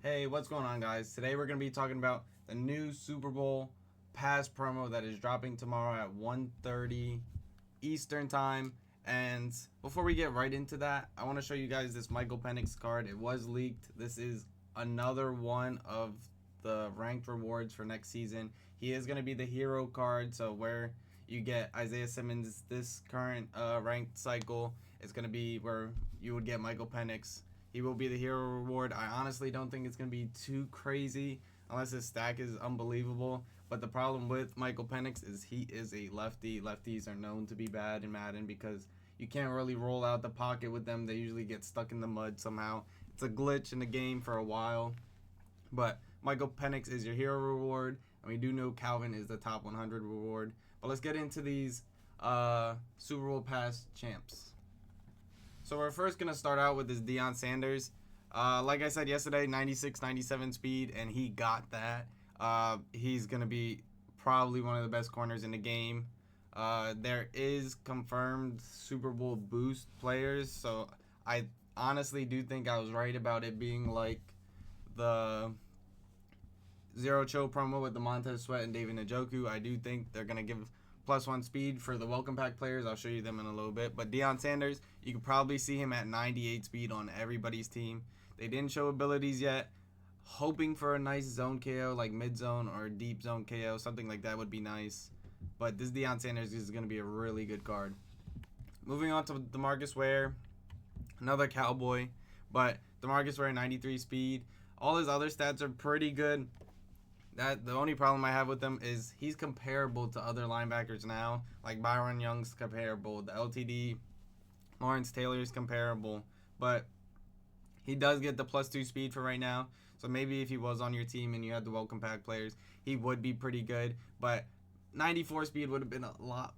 Hey, what's going on, guys? Today we're going to be talking about the new Super Bowl pass promo that is dropping tomorrow at 1:30 Eastern Time. And before we get right into that, I want to show you guys this Michael Penix card. It was leaked. This is another one of the ranked rewards for next season. He is going to be the hero card, so where you get Isaiah Simmons this current ranked cycle, it's going to be where you would get Michael Penix. He will be the hero reward. I honestly don't think it's going to be too crazy unless his stack is unbelievable. But the problem with Michael Penix is he is a lefty. Lefties are known to be bad in Madden because you can't really roll out the pocket with them. They usually get stuck in the mud somehow. It's a glitch in the game for a while. But Michael Penix is your hero reward. And we do know Calvin is the top 100 reward. But let's get into these Super Bowl pass champs. So we're first going to start out with this Deion Sanders. Like I said yesterday, 96, 97 speed, and he got that. He's going to be probably one of the best corners in the game. There is confirmed Super Bowl boost players, so I honestly do think I was right about it being like the Zero Chill promo with the Montez Sweat and David Njoku. I do think they're going to give +1 speed for the welcome pack players. I'll show you them in a little bit. But Deion Sanders, you could probably see him at 98 speed on everybody's team. They didn't show abilities yet. Hoping for a nice zone KO, like mid zone or deep zone KO, something like that would be nice. But this Deion Sanders is going to be a really good card. Moving on to DeMarcus Ware, another Cowboy. But DeMarcus Ware, 93 speed. All his other stats are pretty good. The only problem I have with him is he's comparable to other linebackers now. Like Byron Young's comparable. The LTD, Lawrence Taylor's comparable. But he does get the +2 speed for right now. So maybe if he was on your team and you had the welcome pack players, he would be pretty good. But 94 speed would have been a lot.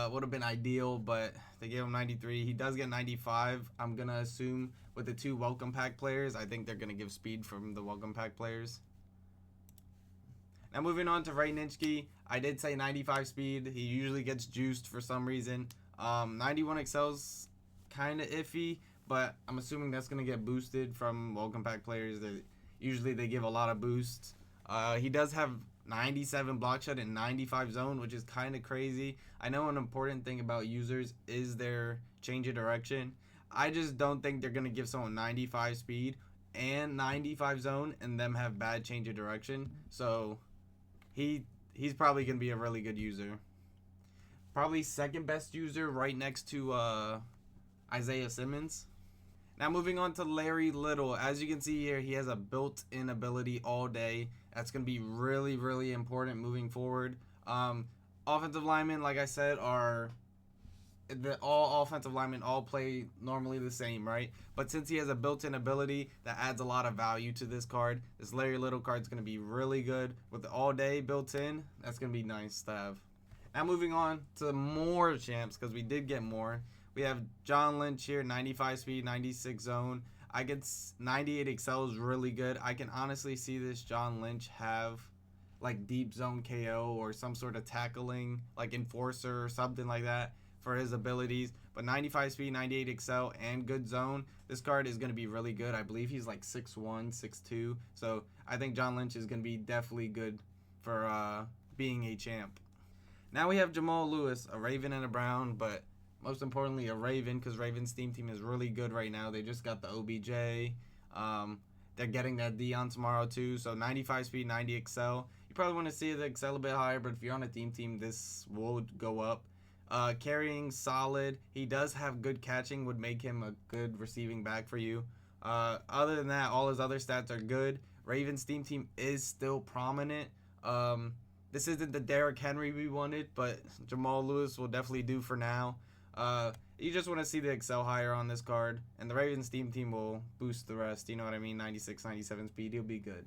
Would have been ideal, but they gave him 93. He does get 95. I'm going to assume with the two welcome pack players, I think they're going to give speed from the welcome pack players. Now moving on to Ray Nitschke, I did say 95 speed. He usually gets juiced for some reason. 91 Excel's kind of iffy, but I'm assuming that's going to get boosted from welcome pack players. Usually they give a lot of boosts. He does have 97 block shed and 95 zone, which is kind of crazy. I know an important thing about users is their change of direction. I just don't think they're going to give someone 95 speed and 95 zone and them have bad change of direction. So he's probably going to be a really good user. Probably second best user right next to Isaiah Simmons. Now moving on to Larry Little. As you can see here, he has a built-in ability all day. That's going to be really, really important moving forward. Offensive linemen, like I said, all offensive linemen all play normally the same, right? But since he has a built-in ability, that adds a lot of value to this card. This Larry Little card is going to be really good with the all-day built-in. That's going to be nice to have. Now moving on to more champs, because we did get more. We have John Lynch here, 95 speed, 96 zone. I get 98 Excel is really good. I can honestly see this John Lynch have like deep zone KO or some sort of tackling, like enforcer or something like that for his abilities. But 95 speed, 98 Excel, and good zone. This card is going to be really good. I believe he's like 6'1", 6'2". So I think John Lynch is going to be definitely good for being a champ. Now we have Jamal Lewis, a Raven and a Brown, but most importantly a Raven, because Raven's team is really good right now. They just got the OBJ. They're getting that Deion tomorrow too. So 95 speed, 90 Excel. You probably want to see the Excel a bit higher, but if you're on a team, this will go up. Carrying solid. He does have good catching, would make him a good receiving back for you. Other than that, all his other stats are good. Ravens team is still prominent. This isn't the Derrick Henry we wanted, but Jamal Lewis will definitely do for now. You just want to see the Excel higher on this card, and the Ravens team will boost the rest. You know what I mean? 96, 97 speed, he'll be good.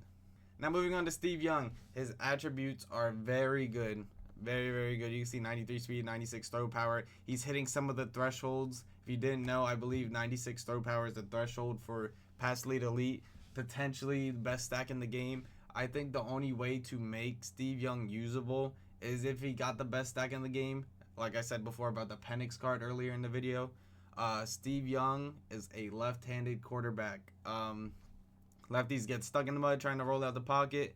Now moving on to Steve Young. His attributes are very good. Very, very good. You can see 93 speed, 96 throw power. He's hitting some of the thresholds. If you didn't know, I believe 96 throw power is the threshold for pass lead elite. Potentially the best stack in the game. I think the only way to make Steve Young usable is if he got the best stack in the game. Like I said before about the Penix card earlier in the video. Steve Young is a left-handed quarterback. Lefties get stuck in the mud trying to roll out the pocket.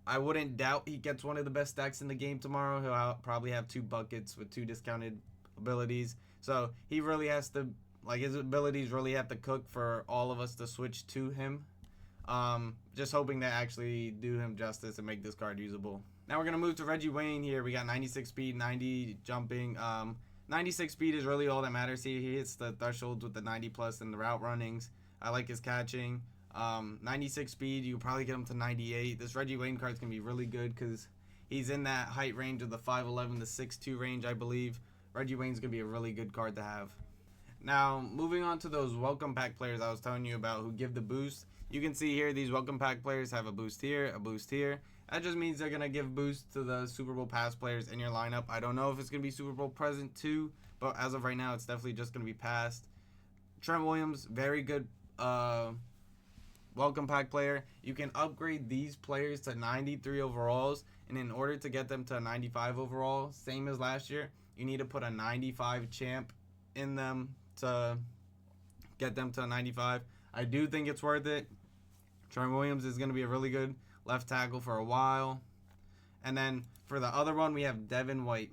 I wouldn't doubt he gets one of the best stacks in the game tomorrow. He'll probably have 2 buckets with 2 discounted abilities. So he really has to, like, his abilities really have to cook for all of us to switch to him. Just hoping to actually do him justice and make this card usable. Now we're going to move to Reggie Wayne here. We got 96 speed, 90 jumping. 96 speed is really all that matters here. He hits the thresholds with the 90 plus and the route runnings. I like his catching. 96 speed, you can probably get him to 98. This Reggie Wayne card is going to be really good because he's in that height range of the 5'11 to 6'2 range, I believe. Reggie Wayne's going to be a really good card to have. Now, moving on to those welcome pack players I was telling you about who give the boost. You can see here these welcome pack players have a boost here, a boost here. That just means they're going to give boost to the Super Bowl pass players in your lineup. I don't know if it's going to be Super Bowl present too, but as of right now, it's definitely just going to be passed. Trent Williams, very good welcome pack player. You can upgrade these players to 93 overalls, and in order to get them to a 95 overall, same as last year, you need to put a 95 champ in them to get them to a 95. I do think it's worth it. Trent Williams is going to be a really good left tackle for a while. And then for the other one, we have Devin White.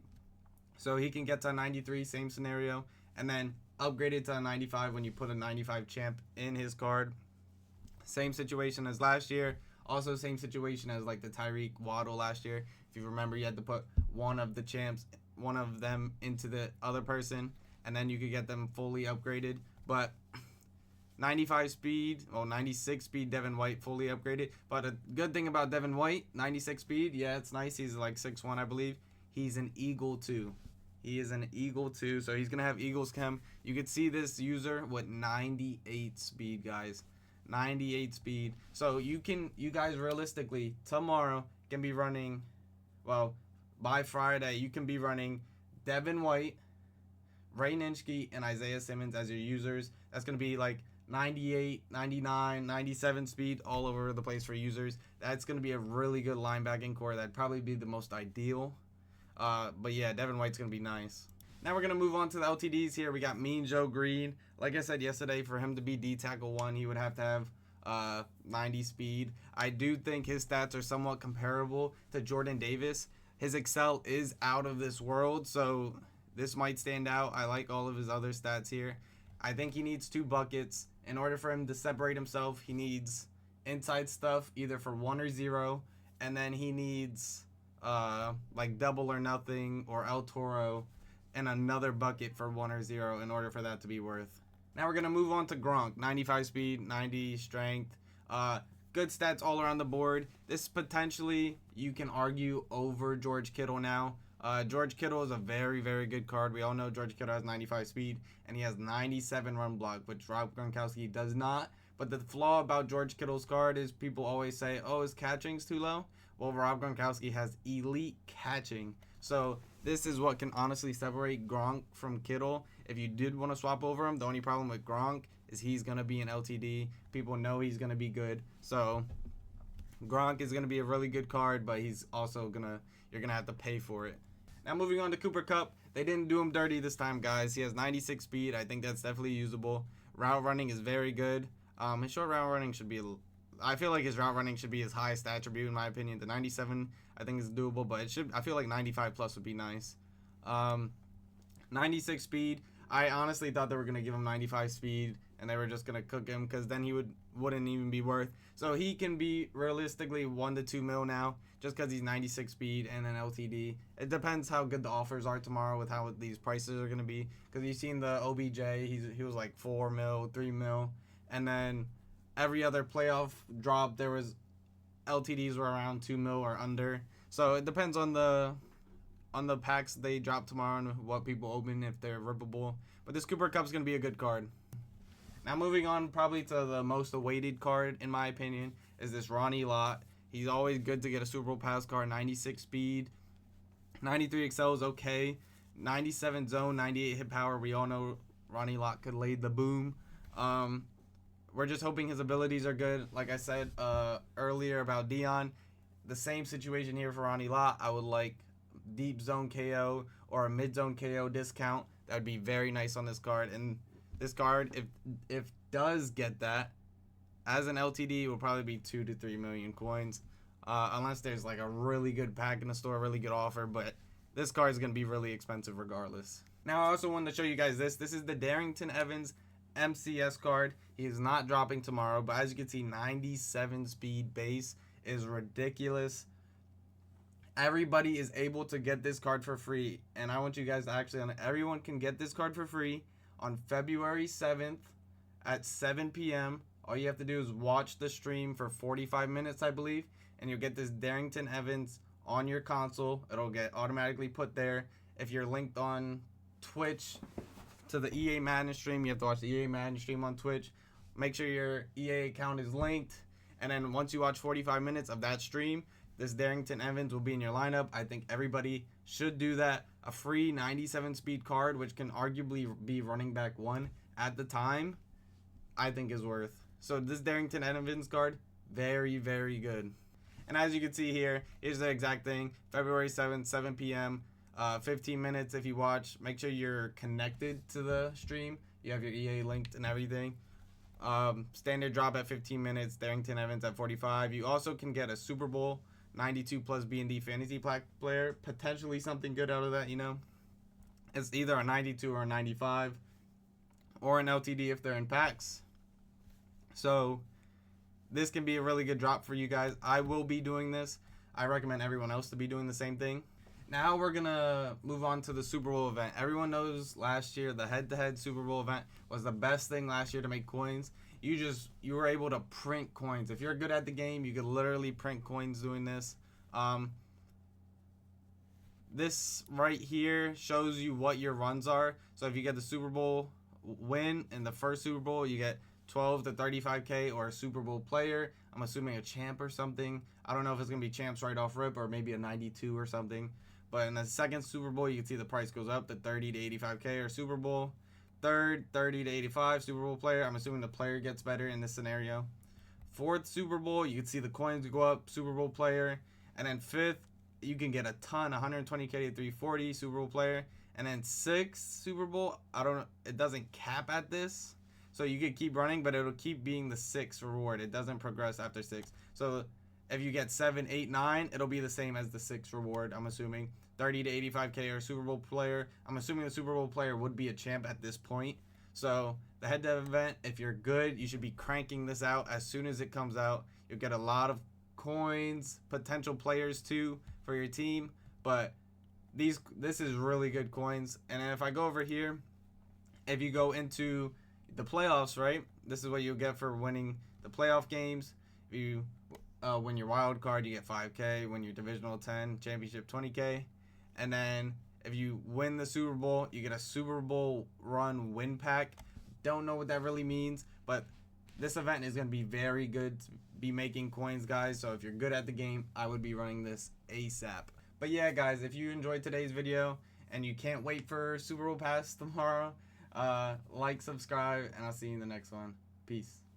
So he can get to a 93, same scenario, and then upgrade it to a 95 when you put a 95 champ in his card. Same situation as last year. Also same situation as like the Tyreek Waddle last year. If you remember, you had to put one of the champs, one of them into the other person, and then you could get them fully upgraded. But 95 speed, well, 96 speed Devin White fully upgraded. But a good thing about Devin White, 96 speed, yeah, it's nice. He's like 6'1", I believe. He's an Eagle too. He is an Eagle too, so he's going to have Eagles chem. You could see this user with 98 speed, guys. 98 speed. So you guys realistically, tomorrow can be running, well, by Friday, you can be running Devin White, Ray Nitschke, and Isaiah Simmons as your users. That's going to be like 98, 99, 97 speed all over the place for users. That's going to be a really good linebacking core. That'd probably be the most ideal. But yeah, Devin White's going to be nice. Now we're going to move on to the LTDs here. We got Mean Joe Green. Like I said yesterday, for him to be D-Tackle 1, he would have to have 90 speed. I do think his stats are somewhat comparable to Jordan Davis. His Excel is out of this world, so this might stand out. I like all of his other stats here. I think he needs 2 buckets. In order for him to separate himself, he needs inside stuff either for 1 or 0, and then he needs like double or nothing or El Toro and another bucket for 1 or 0 in order for that to be worth. Now we're going to move on to Gronk. 95 speed, 90 strength. Good stats all around the board. This potentially, you can argue, over George Kittle now. George Kittle is a very, very good card. We all know George Kittle has 95 speed, and he has 97 run block, which Rob Gronkowski does not. But the flaw about George Kittle's card is people always say, oh, his catching's too low. Well, Rob Gronkowski has elite catching. So this is what can honestly separate Gronk from Kittle. If you did want to swap over him, the only problem with Gronk is he's going to be an LTD. People know he's going to be good. So Gronk is going to be a really good card, but he's also you're going to have to pay for it. Now moving on to Cooper Kupp. They didn't do him dirty this time, guys. He has 96 speed. I think that's definitely usable. Route running is very good. His short route running should be, I feel like his route running should be his highest attribute in my opinion. The 97 I think is doable, but I feel like 95 plus would be nice. 96 speed. I honestly thought they were going to give him 95 speed and they were just going to cook him because then he wouldn't even be worth. So he can be realistically 1 to 2 mil now just because he's 96 speed and an LTD. It depends how good the offers are tomorrow with how these prices are going to be, because you've seen the OBJ, he was like 4 mil, 3 mil, and then every other playoff drop there was LTDs were around 2 mil or under. So it depends on the packs they drop tomorrow and what people open, if they're rippable. But this Cooper Kupp's going to be a good card. Now moving on probably to the most awaited card, in my opinion, is this Ronnie Lott. He's always good to get a Super Bowl pass card. 96 speed. 93 Excel is okay. 97 zone, 98 hit power. We all know Ronnie Lott could lay the boom. We're just hoping his abilities are good. Like I said earlier about Dion, the same situation here for Ronnie Lott. I would like deep zone KO or a mid zone KO discount. That would be very nice on this card. And this card, if does get that, As an LTD, it will probably be 2 to 3 million coins, unless there's like a really good pack in the store, really good offer. But this card is going to be really expensive regardless. Now, I also wanted to show you guys this. This is the Darrington Evans MCS card. He is not dropping tomorrow, but as you can see, 97 speed base is ridiculous. Everybody is able to get this card for free, and I want you guys to actually, everyone can get this card for free on February 7th at 7 p.m. All you have to do is watch the stream for 45 minutes, I believe, and you'll get this Darrington Evans on your console. It'll get automatically put there. If you're linked on Twitch to the EA Madden stream, you have to watch the EA Madden stream on Twitch. Make sure your EA account is linked, and then once you watch 45 minutes of that stream, this Darrington Evans will be in your lineup. I think everybody should do that. A free 97 speed card, which can arguably be running back 1 at the time, I think is worth. So this Darrington Evans card, very, very good. And as you can see here, here's the exact thing. February 7th, 7 p.m., 15 minutes if you watch. Make sure you're connected to the stream. You have your EA linked and everything. Standard drop at 15 minutes. Darrington Evans at 45. You also can get a Super Bowl 92 plus B&D fantasy player. Potentially something good out of that, you know. It's either a 92 or a 95. Or an LTD if they're in packs. So this can be a really good drop for you guys. I will be doing this. I recommend everyone else to be doing the same thing. Now we're going to move on to the Super Bowl event. Everyone knows last year the head-to-head Super Bowl event was the best thing last year to make coins. You were able to print coins. If you're good at the game, you could literally print coins doing this. This right here shows you what your runs are. So if you get the Super Bowl win in the first Super Bowl, you get 12 to 35K, or a Super Bowl player. I'm assuming a champ or something. I don't know if it's going to be champs right off rip or maybe a 92 or something. But in the second Super Bowl, you can see the price goes up to 30 to 85K, or Super Bowl. Third, 30 to 85, Super Bowl player. I'm assuming the player gets better in this scenario. Fourth Super Bowl, you can see the coins go up, Super Bowl player. And then fifth, you can get a ton, 120K to 340, Super Bowl player. And then sixth Super Bowl, I don't know, it doesn't cap at this. So you could keep running, but it'll keep being the 6th reward. It doesn't progress after 6. So if you get 7, 8, 9, it'll be the same as the 6th reward, I'm assuming. 30 to 85K, or Super Bowl player. I'm assuming the Super Bowl player would be a champ at this point. So the head-to-head event, if you're good, you should be cranking this out as soon as it comes out. You'll get a lot of coins, potential players too for your team. But this is really good coins. And then if I go over here, if you go into the playoffs, right? This is what you'll get for winning the playoff games. If you win your wild card, you get 5K. Win your divisional 10, championship 20K. And then if you win the Super Bowl, you get a Super Bowl run win pack. Don't know what that really means, but this event is going to be very good to be making coins, guys. So if you're good at the game, I would be running this ASAP. But yeah, guys, if you enjoyed today's video and you can't wait for Super Bowl Pass tomorrow, like, subscribe, and I'll see you in the next one. Peace.